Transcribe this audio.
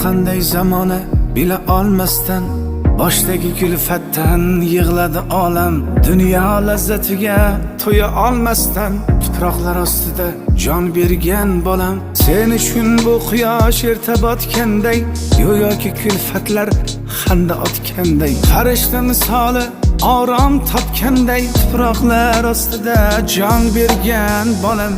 qanday zamona bila olmasdan, boshdagi kulfatdan yig'ladi olam. Dunyo lazzatiga to'ya olmasdan, tuproqlar ostida jon bergan bolam. Sen uchun bu quyosh erta botganday, go'yoki kulfatlar xanda otganday, farishta misoli orom topganday, tuproqlar ostida jon bergan bolam.